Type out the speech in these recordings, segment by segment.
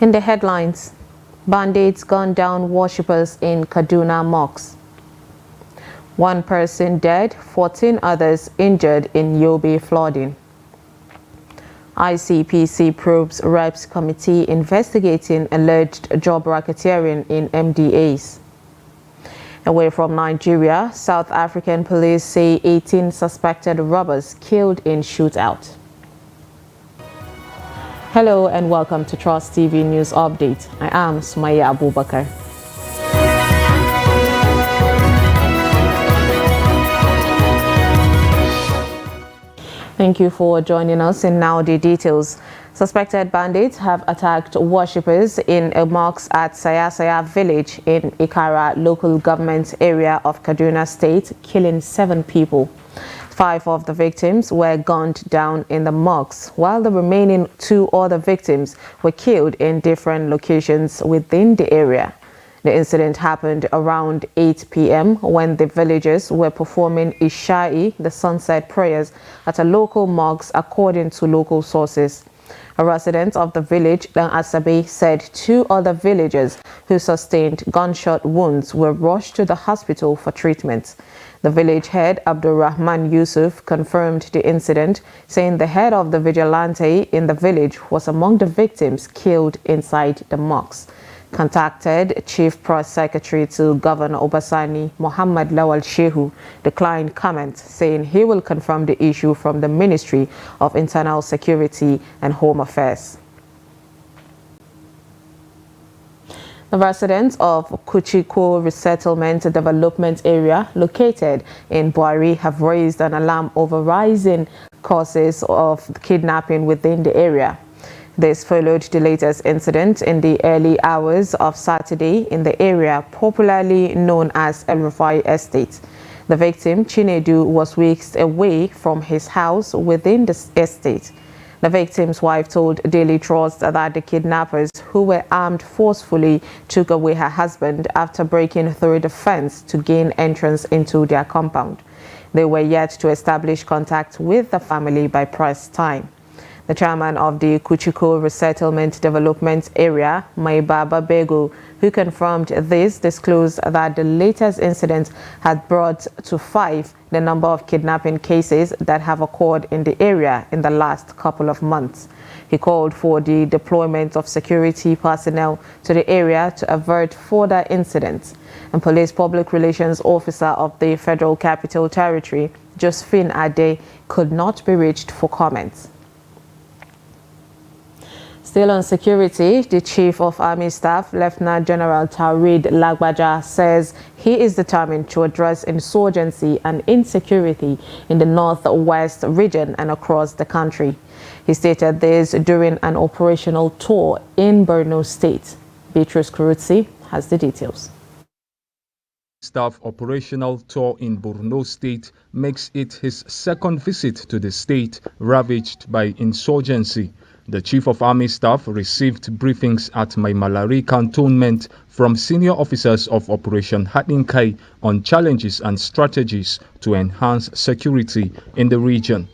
In the headlines, bandits gunned down worshippers in Kaduna mosques. One person dead, 14 others injured in Yobe flooding. ICPC probes reps committee investigating alleged job racketeering in MDAs. Away from Nigeria, South African police say 18 suspected robbers killed in shootout. Hello and welcome to Trust TV News Update. I am Sumaya Abubakar. Thank you for joining us, and now the details. Suspected bandits have attacked worshippers in a mosque at Sayasaya village in Ikara local government area of Kaduna State, killing 7 people. 5 of the victims were gunned down in the mosque, while the remaining 2 other victims were killed in different locations within the area. The incident happened around 8 p.m. when the villagers were performing Isha'i, the sunset prayers, at a local mosque, according to local sources. A resident of the village, Dan Asabe, said 2 other villagers who sustained gunshot wounds were rushed to the hospital for treatment. The village head, Abdulrahman Yusuf, confirmed the incident, saying the head of the vigilante in the village was among the victims killed inside the mosque. Contacted Chief Press Secretary to Governor Obasani, Muhammad Lawal Shehu, declined comment, saying he will confirm the issue from the Ministry of Internal Security and Home Affairs. The residents of Kuchiko Resettlement Development Area, located in Buari, have raised an alarm over rising causes of kidnapping within the area. This followed the latest incident in the early hours of Saturday in the area popularly known as El Rufai Estate. The victim, Chinedu, was whisked away from his house within the estate. The victim's wife told Daily Trust that the kidnappers, who were armed forcefully, took away her husband after breaking through the fence to gain entrance into their compound. They were yet to establish contact with the family by press time. The chairman of the Kuchiko Resettlement Development Area, Maibaba Bego, who confirmed this, disclosed that the latest incident had brought to 5 the number of kidnapping cases that have occurred in the area in the last couple of months. He called for the deployment of security personnel to the area to avert further incidents. And Police Public Relations Officer of the Federal Capital Territory, Josephine Ade, could not be reached for comments. Still on security, the Chief of Army Staff, Lieutenant General Taurid Lagbaja, says he is determined to address insurgency and insecurity in the northwest region and across the country. He stated this during an operational tour in Borno State. Beatrice Kurutsi has the details. Staff operational tour in Borno State makes it his second visit to the state ravaged by insurgency. The Chief of Army Staff received briefings at Maimalari Cantonment from senior officers of Operation Hatinkai on challenges and strategies to enhance security in the region.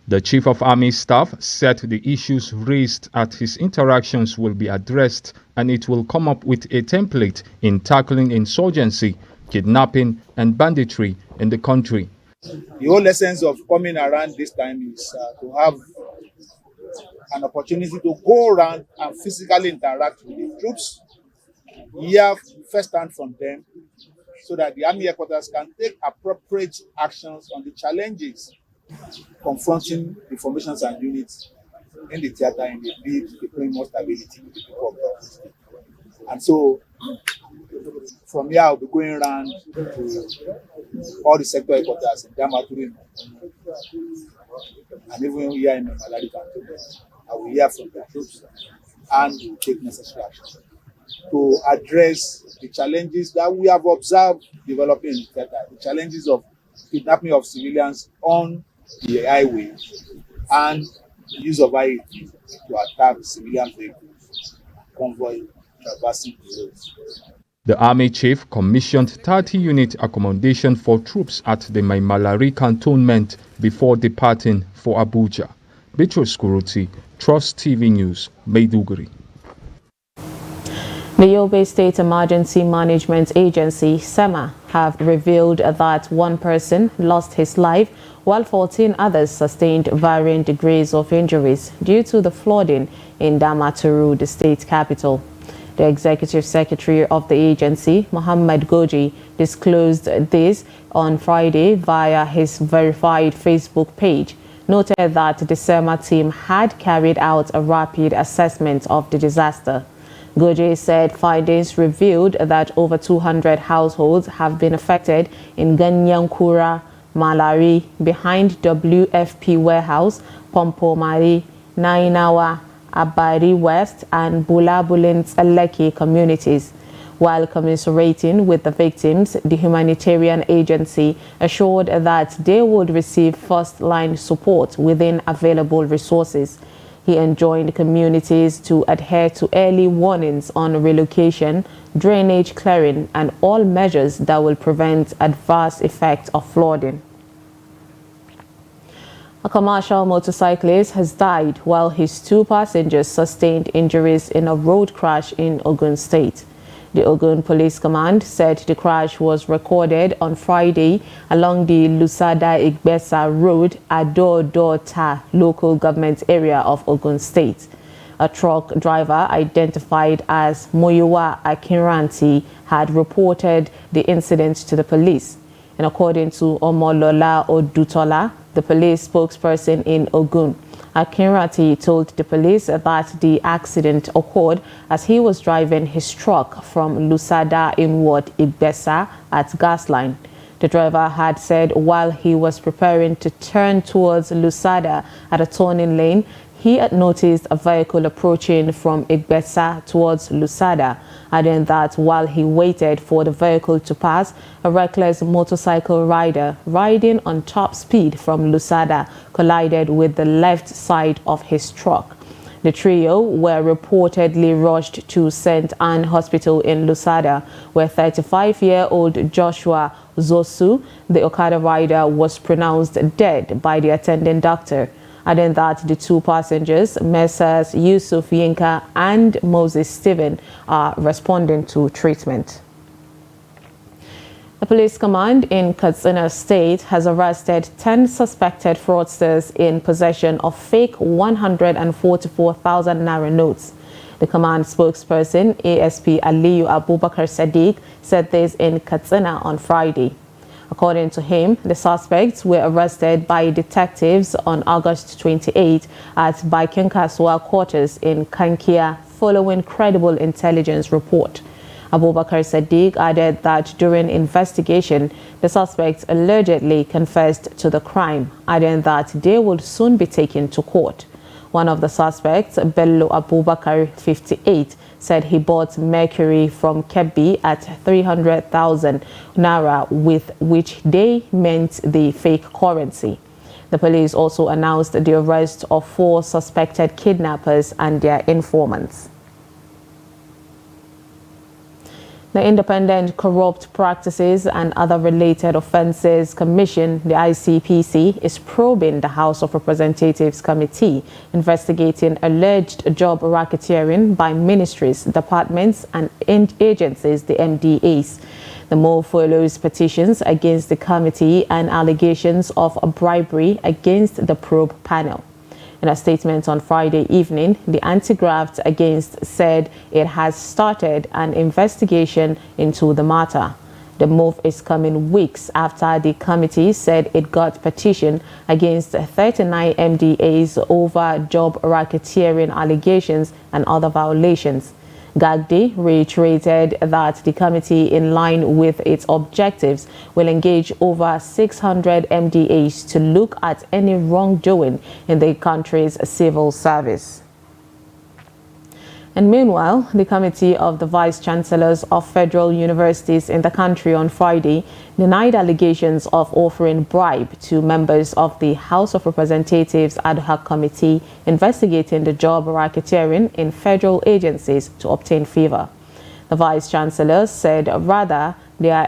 The Chief of Army Staff said the issues raised at his interactions will be addressed and it will come up with a template in tackling insurgency, kidnapping and banditry in the country. The whole essence of coming around this time is to have an opportunity to go around and physically interact with the troops, hear firsthand from them, so that the Army headquarters can take appropriate actions on the challenges confronting the formations and units in the theater in the bid to bring more stability to the people of the state. And so, from here, I'll be going around to all the sector headquarters in Damaturu and even here in the Malari Cantonment. I will hear from the troops and take necessary action to address the challenges that we have observed developing in the theater, the challenges of kidnapping of civilians on the highway and the use of IED to attack civilian vehicles, convoy traversing the roads. The Army Chief commissioned 30-unit accommodation for troops at the Maimalari Cantonment before departing for Abuja. Beatrice Kurutsi, Trust TV News, Maiduguri. The Yobe State Emergency Management Agency, SEMA, have revealed that one person lost his life while 14 others sustained varying degrees of injuries due to the flooding in Damaturu, the state capital. The executive secretary of the agency, Mohammed Goji, disclosed this on Friday via his verified Facebook page, noted that the SEMA team had carried out a rapid assessment of the disaster. Goje said findings revealed that over 200 households have been affected in Ganyankura, Malari, behind WFP Warehouse, Pompomari, Nainawa, Abari West, and Bulabulins Aleki communities. While commiserating with the victims, the humanitarian agency assured that they would receive first-line support within available resources. He enjoined communities to adhere to early warnings on relocation, drainage clearing, and all measures that will prevent adverse effects of flooding. A commercial motorcyclist has died while his two passengers sustained injuries in a road crash in Ogun State. The Ogun Police Command said the crash was recorded on Friday along the Lusada-Igbesa Road, Ado-Dota local government area of Ogun State. A truck driver identified as Moyowa Akinranti had reported the incident to the police. And according to Omolola Odutola, the police spokesperson in Ogun, Akinranti told the police that the accident occurred as he was driving his truck from Lusada inward Igbesa at Gasline. The driver had said while he was preparing to turn towards Lusada at a turning lane, he had noticed a vehicle approaching from Igbesa towards Lusada, adding that while he waited for the vehicle to pass, a reckless motorcycle rider riding on top speed from Lusada collided with the left side of his truck. The trio were reportedly rushed to St. Anne Hospital in Lusada, where 35-year-old Joshua Zosu, the Okada rider, was pronounced dead by the attending doctor, adding that the two passengers, Messrs. Yusuf Yinka and Moses Stephen, are responding to treatment. The police command in Katsina State has arrested 10 suspected fraudsters in possession of fake 144,000 naira notes. The command spokesperson, ASP Aliyu Abubakar Sadiq, said this in Katsina on Friday. According to him, the suspects were arrested by detectives on August 28 at Baikinkaswa quarters in Kankia following credible intelligence report. Abubakar Sadiq added that during investigation, the suspects allegedly confessed to the crime, adding that they would soon be taken to court. One of the suspects, Bello Abubakar, 58, said he bought mercury from Kebbi at 300,000 naira, with which they meant the fake currency. The police also announced the arrest of 4 suspected kidnappers and their informants. The Independent Corrupt Practices and Other Related Offences Commission, the ICPC, is probing the House of Representatives Committee investigating alleged job racketeering by ministries, departments and agencies, the MDAs. The move follows petitions against the committee and allegations of bribery against the probe panel. In a statement on Friday evening, the Anti-Graft Against said it has started an investigation into the matter. The move is coming weeks after the committee said it got petition against 39 MDAs over job racketeering allegations and other violations. Gagdi reiterated that the committee, in line with its objectives, will engage over 600 MDAs to look at any wrongdoing in the country's civil service. And meanwhile, the Committee of the Vice Chancellors of Federal Universities in the country on Friday denied allegations of offering bribe to members of the House of Representatives Ad Hoc Committee investigating the job racketeering in federal agencies to obtain favor. The Vice Chancellor said rather They are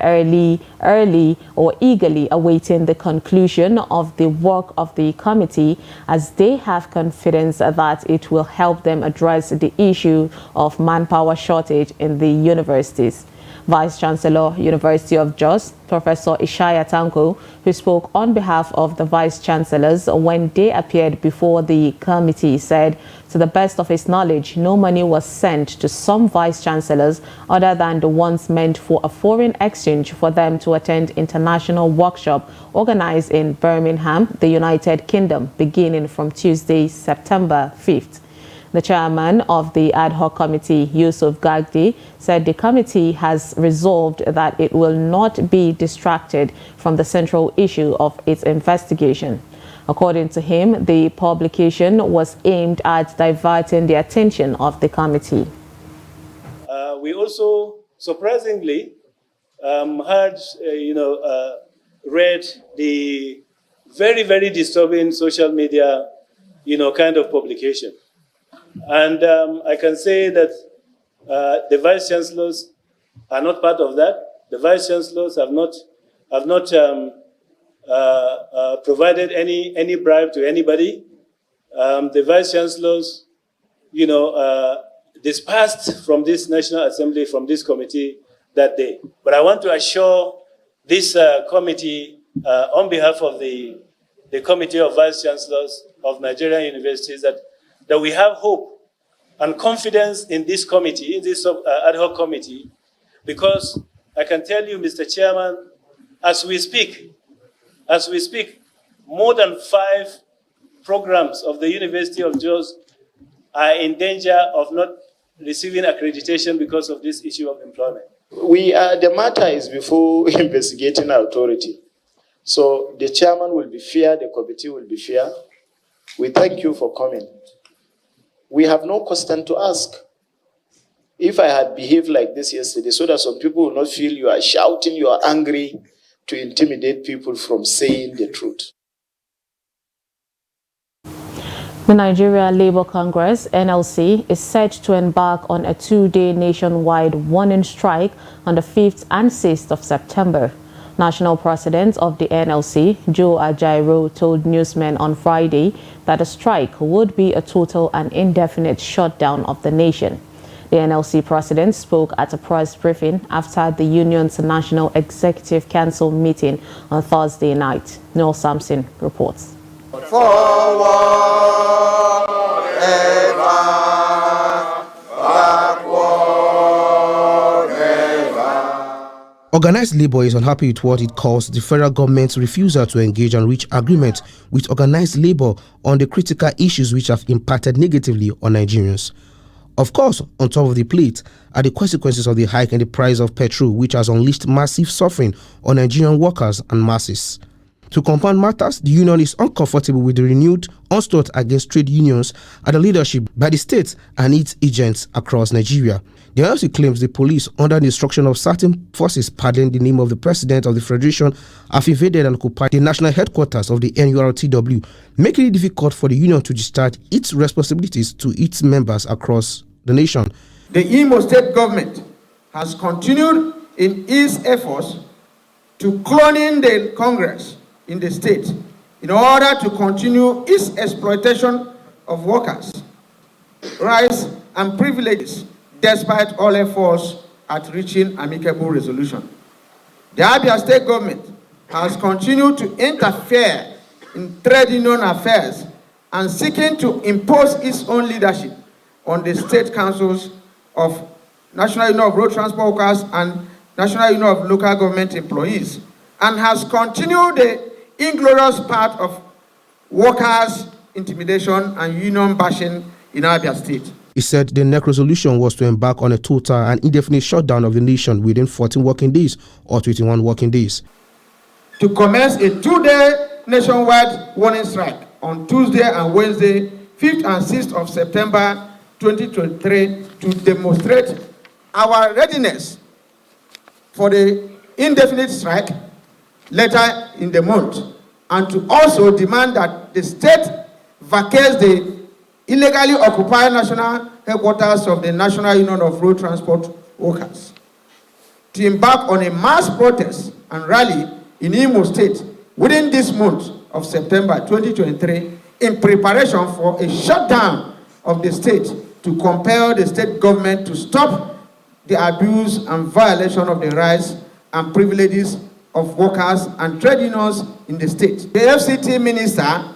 eagerly awaiting the conclusion of the work of the committee, as they have confidence that it will help them address the issue of manpower shortage in the universities. Vice-Chancellor, University of Jos, Professor Ishaya Tanko, who spoke on behalf of the Vice-Chancellors when they appeared before the committee, said, to the best of his knowledge, no money was sent to some Vice-Chancellors other than the ones meant for a foreign exchange for them to attend international workshop organized in Birmingham, the United Kingdom, beginning from Tuesday, September 5th. The chairman of the ad hoc committee, Yusuf Gagdi, said the committee has resolved that it will not be distracted from the central issue of its investigation. According to him, the publication was aimed at diverting the attention of the committee. We also, surprisingly, read the very, very disturbing social media, kind of publication. And I can say that the vice-chancellors are not part of that. The vice-chancellors have not provided any bribe to anybody. The vice-chancellors, dispersed from this National Assembly, from this committee that day. But I want to assure this committee, on behalf of the Committee of Vice-Chancellors of Nigerian Universities, that we have hope and confidence in this committee, in this ad hoc committee, because I can tell you, Mr. Chairman, as we speak, more than 5 programs of the University of Jos are in danger of not receiving accreditation because of this issue of employment. The matter is before investigating authority. So the chairman will be fair, the committee will be fair. We thank you for coming. We have no question to ask. If I had behaved like this yesterday, so that some people will not feel you are shouting, you are angry, to intimidate people from saying the truth. The Nigeria Labour Congress, NLC, is set to embark on a 2-day nationwide warning strike on the 5th and 6th of September. National President of the NLC, Joe Ajaero, told newsmen on Friday that the strike would be a total and indefinite shutdown of the nation. The NLC president spoke at a press briefing after the union's National Executive Council meeting on Thursday night. Noel Sampson reports. Forward, ever, backward, never. Organized labor is unhappy with what it calls the federal government's refusal to engage and reach agreement with organized labor on the critical issues which have impacted negatively on Nigerians. Of course, on top of the plate are the consequences of the hike in the price of petrol, which has unleashed massive suffering on Nigerian workers and masses. To compound matters, the union is uncomfortable with the renewed onslaught against trade unions and the leadership by the state and its agents across Nigeria. The NLC claims the police, under the instruction of certain forces paddling the name of the president of the federation, have invaded and occupied the national headquarters of the NURTW, making it difficult for the union to discharge its responsibilities to its members across the nation. The Imo State government has continued in its efforts to cloning the Congress in the state in order to continue its exploitation of workers' rights and privileges, despite all efforts at reaching amicable resolution. The Abia State government has continued to interfere in trade union affairs and seeking to impose its own leadership on the state councils of National Union of Road Transport Workers and National Union of Local Government Employees, and has continued the inglorious path of workers' intimidation and union bashing in Abia State. He said the next resolution was to embark on a total and indefinite shutdown of the nation within 14 working days or 21 working days. To commence a 2-day nationwide warning strike on Tuesday and Wednesday, 5th and 6th of September 2023, to demonstrate our readiness for the indefinite strike later in the month, and to also demand that the state vacates the illegally occupied national headquarters of the National Union of Road Transport Workers. to embark on a mass protest and rally in Imo State within this month of September 2023 in preparation for a shutdown of the state to compel the state government to stop the abuse and violation of the rights and privileges of workers and trade unions in the state. The FCT minister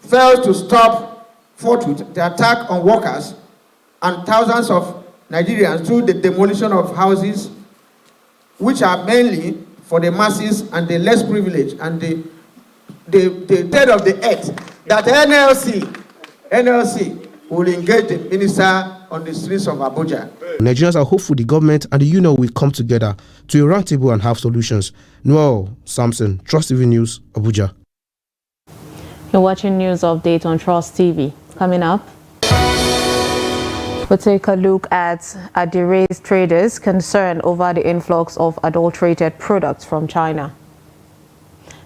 failed to stop forthwith the attack on workers and thousands of Nigerians through the demolition of houses, which are mainly for the masses and the less privileged and the dead of the earth, that NLC will engage the minister on the streets of Abuja. Nigerians are hopeful the government and the union will come together to a roundtable and have solutions. Noel Samson, Trust TV News, Abuja. You're watching News Update on Trust TV. Coming up, we'll take a look at the raised traders' concern over the influx of adulterated products from China.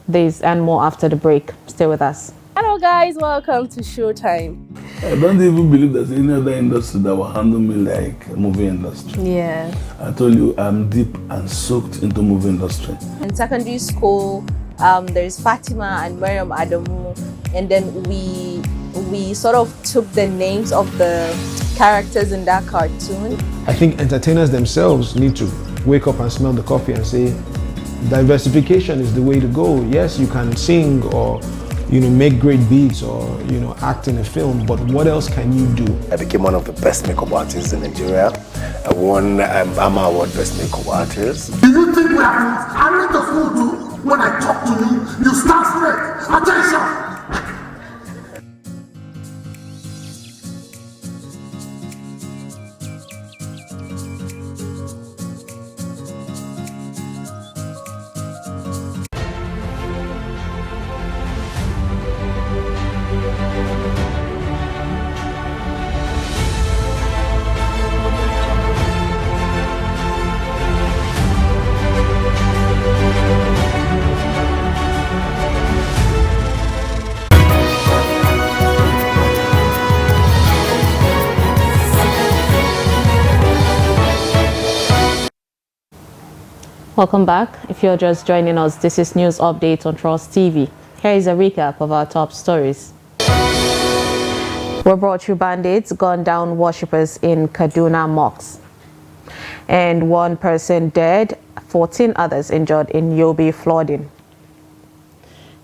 This and more after the break. Stay with us. Hello guys, welcome to Showtime. I don't even believe there's any other industry that will handle me like movie industry. Yeah. I told you I'm deep and soaked into movie industry. In secondary school, there's Fatima and Mariam Adamu, and then we sort of took the names of the characters in that cartoon. I think entertainers themselves need to wake up and smell the coffee and say, diversification is the way to go. Yes, you can sing or make great beats or act in a film, but what else can you do? I became one of the best makeup artists in Nigeria. I won AMA Award Best Makeup Artist. Do you think we are I'm not the fool too? When I talk to you, you start straight. Attention! Welcome back. If you're just joining us, this is News Update on Trust TV. Here is a recap of our top stories. We brought you bandits gunned down worshippers in Kaduna mosques. And 1 person dead, 14 others injured in Yobe flooding.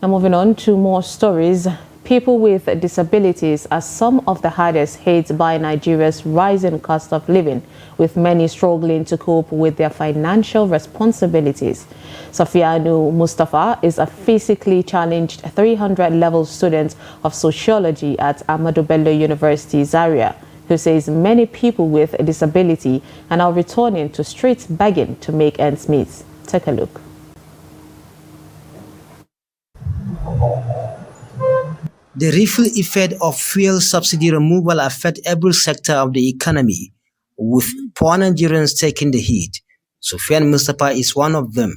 Now moving on to more stories. People with disabilities are some of the hardest hit by Nigeria's rising cost of living, with many struggling to cope with their financial responsibilities. Safianu Mustafa is a physically challenged 300-level student of sociology at Ahmadu Bello University, Zaria, who says many people with a disability are now returning to street begging to make ends meet. Take a look. The ripple effect of fuel subsidy removal affects every sector of the economy, with poor Nigerians taking the heat. Sufyan Mustafa is one of them.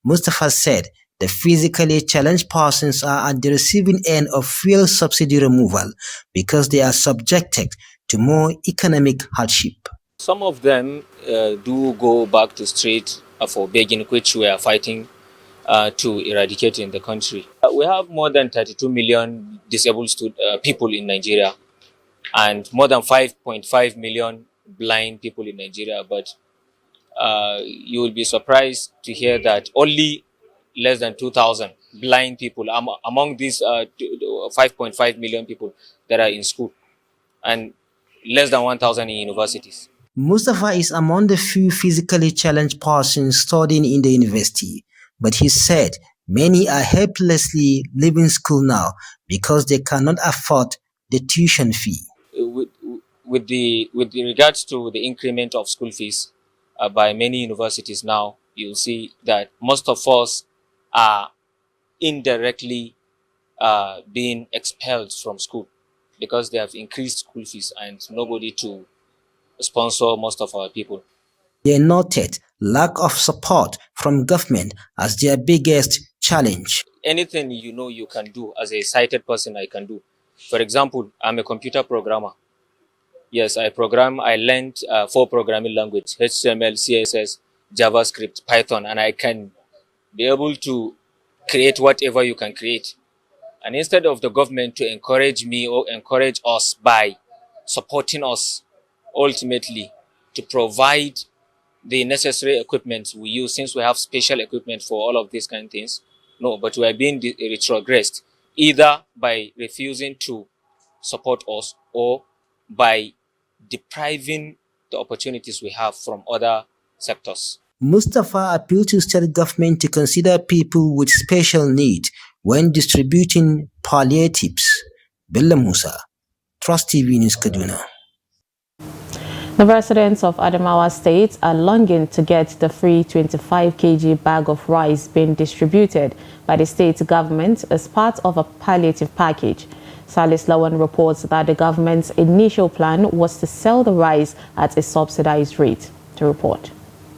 Mustafa said the physically challenged persons are at the receiving end of fuel subsidy removal because they are subjected to more economic hardship. Some of them do go back to street for begging, which we are fighting to eradicate in the country. We have more than 32 million disabled people in Nigeria and more than 5.5 million blind people in Nigeria, but you will be surprised to hear that only less than 2,000 blind people among these 5.5 million people that are in school, and less than 1,000 in universities. Mustafa is among the few physically challenged persons studying in the university, but he said many are helplessly leaving school now because they cannot afford the tuition fee. With regards to the increment of school fees by many universities now, you'll see that most of us are indirectly being expelled from school because they have increased school fees and nobody to sponsor most of our people. They noted lack of support from government as their biggest challenge. Anything you can do as a sighted person, I can do. For example, I'm a computer programmer. Yes, I learned 4 programming languages, HTML, CSS, JavaScript, Python, and I can be able to create whatever you can create. And instead of the government to encourage me or encourage us by supporting us ultimately to provide the necessary equipment we use, since we have special equipment for all of these kind of things, no, but we are being retrogressed either by refusing to support us or by depriving the opportunities we have from other sectors. Mustafa appealed to state government to consider people with special needs when distributing palliatives. Bello Musa, Trust TV News, Kaduna. The residents of Adamawa State are longing to get the free 25 kg bag of rice being distributed by the state government as part of a palliative package. Salis Lawan reports that the government's initial plan was to sell the rice at a subsidized rate. To report.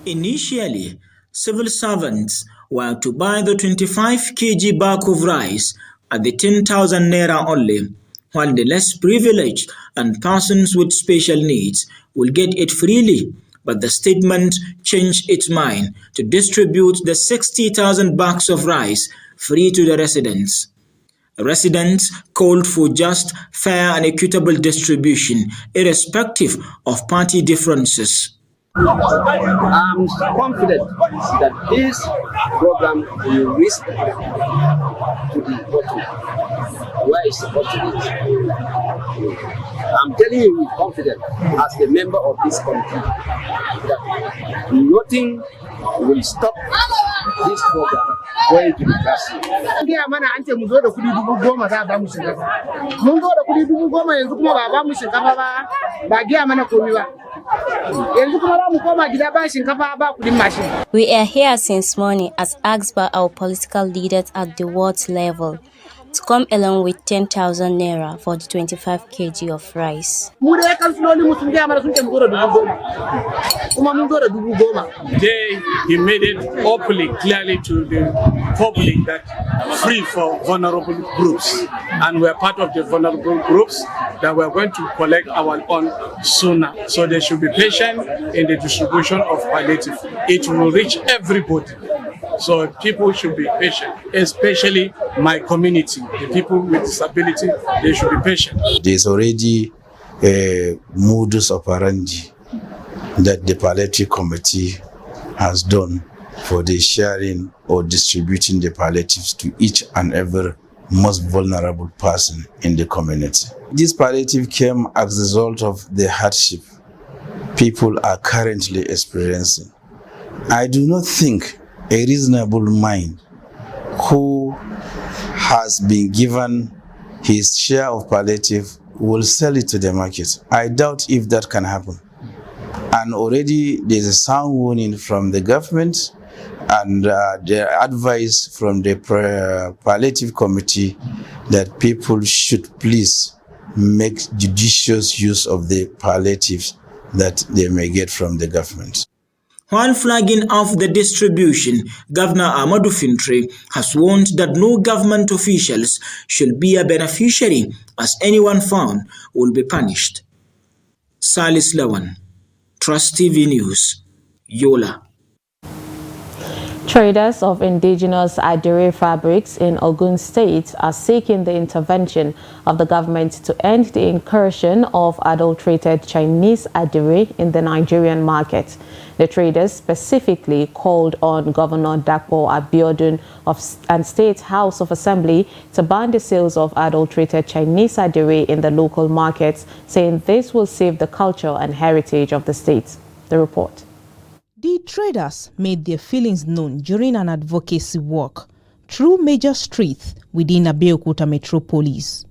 Initially, civil servants were to buy the 25 kg bag of rice at the 10,000 naira only, while the less privileged and persons with special needs will get it freely. But the statement changed its mind to distribute the 60,000 bags of rice free to the residents. Residents called for just, fair and equitable distribution, irrespective of party differences. I'm confident that this program will reach to the bottom, where it's supposed to reach. I'm telling you with confidence, as a member of this committee, that nothing will stop this program going to the grassroots. We are here since morning as asked by our political leaders at the ward level to come along with 10,000 naira for the 25 kg of rice. Today, he made it openly, clearly to the public that free for vulnerable groups. And we're part of the vulnerable groups that we're going to collect our own sooner. So they should be patient in the distribution of palliative. It will reach everybody. So people should be patient, especially my community. The people with disability, they should be patient. There's already a modus operandi that the palliative committee has done for the sharing or distributing the palliatives to each and every most vulnerable person in the community. This palliative came as a result of the hardship people are currently experiencing. I do not think a reasonable mind who has been given his share of palliative will sell it to the market. I doubt if that can happen. And already there's a sound warning from the government and the advice from the palliative committee that people should please make judicious use of the palliatives that they may get from the government. While flagging off the distribution, Governor Ahmadu Fintri has warned that no government officials should be a beneficiary, as anyone found will be punished. Salis Lawan, Trust TV News, Yola. Traders of indigenous Adire fabrics in Ogun State are seeking the intervention of the government to end the incursion of adulterated Chinese Adire in the Nigerian market. The traders specifically called on Governor Dapo Abiodun and State House of Assembly to ban the sales of adulterated Chinese Adire in the local markets, saying this will save the culture and heritage of the state. The report. The traders made their feelings known during an advocacy walk through major streets within Abeokuta metropolis.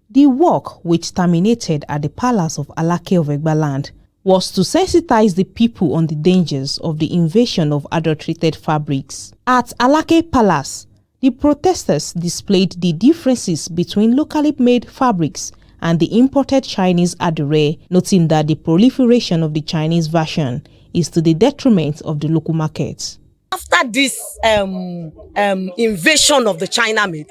The walk, which terminated at the palace of Alake of Egbaland, was to sensitize the people on the dangers of the invasion of adulterated fabrics. At Alake Palace, the protesters displayed the differences between locally made fabrics and the imported Chinese Adire, noting that the proliferation of the Chinese version is to the detriment of the local markets. After this invasion of the China made,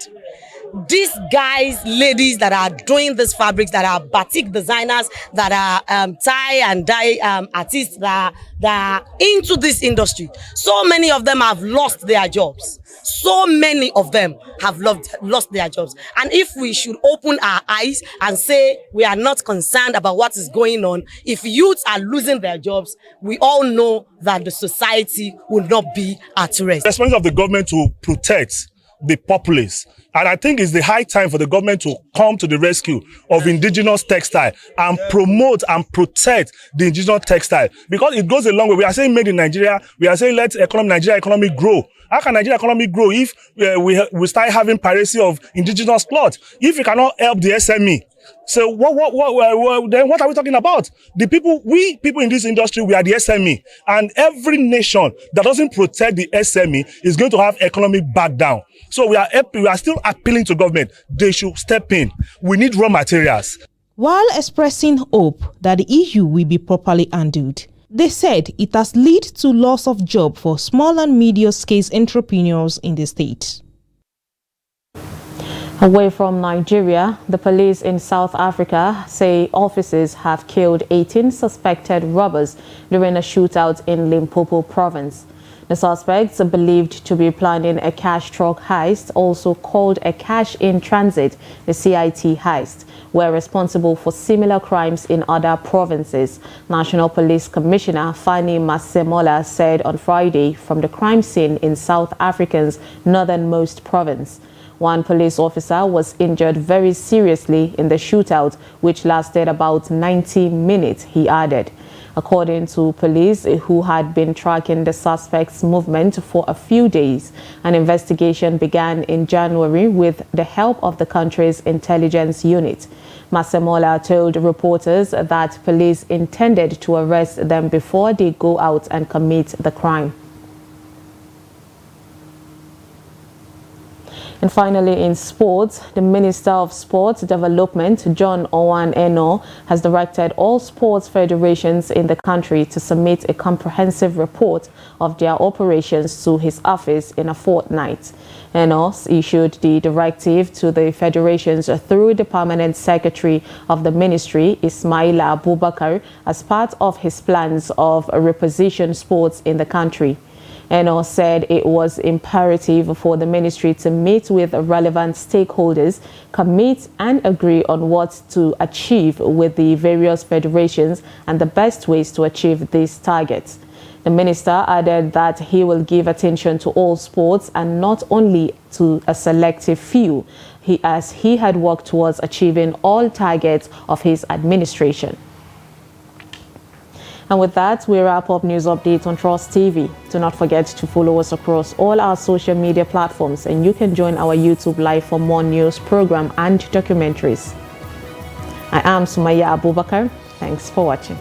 these guys, ladies that are doing these fabrics, that are batik designers, that are tie and dye artists, that are into this industry, so many of them have lost their jobs. So many of them have lost their jobs. And if we should open our eyes and say we are not concerned about what is going on, if youths are losing their jobs, we all know that the society will not be at rest. The responsibility of the government to protect the populace. And I think it's the high time for the government to come to the rescue of indigenous textile and promote and protect the indigenous textile. Because it goes a long way. We are saying made in Nigeria. We are saying let Nigeria economy grow. How can Nigeria economy grow if we start having piracy of indigenous cloth? If we cannot help the SME, so then what are we talking about? We people in this industry, we are the SME, and every nation that doesn't protect the SME is going to have economy back down. So we are still appealing to government. They should step in. We need raw materials. While expressing hope that the issue will be properly handled, they said it has led to loss of job for small and medium-scale entrepreneurs in the state. Away from Nigeria, the police in South Africa say officers have killed 18 suspected robbers during a shootout in Limpopo province. The suspects are believed to be planning a cash truck heist, also called a cash in transit, the CIT heist, were responsible for similar crimes in other provinces. National Police Commissioner Fanny Masemola said on Friday from the crime scene in South Africa's northernmost province. One police officer was injured very seriously in the shootout, which lasted about 90 minutes, he added. According to police who had been tracking the suspect's movement for a few days, an investigation began in January with the help of the country's intelligence unit. Masemola told reporters that police intended to arrest them before they go out and commit the crime. And finally, in sports, the Minister of Sports Development, John Owan Eno, has directed all sports federations in the country to submit a comprehensive report of their operations to his office in a fortnight. Eno issued the directive to the federations through the Permanent Secretary of the Ministry, Ismaila Abubakar, as part of his plans of reposition sports in the country. Eno said it was imperative for the ministry to meet with relevant stakeholders, commit and agree on what to achieve with the various federations and the best ways to achieve these targets. The minister added that he will give attention to all sports and not only to a selective few, as he had worked towards achieving all targets of his administration. And with that, we wrap up news updates on Trust TV. Do not forget to follow us across all our social media platforms, and you can join our YouTube Live for more news, program and documentaries. I am Sumaya Abubakar. Thanks for watching.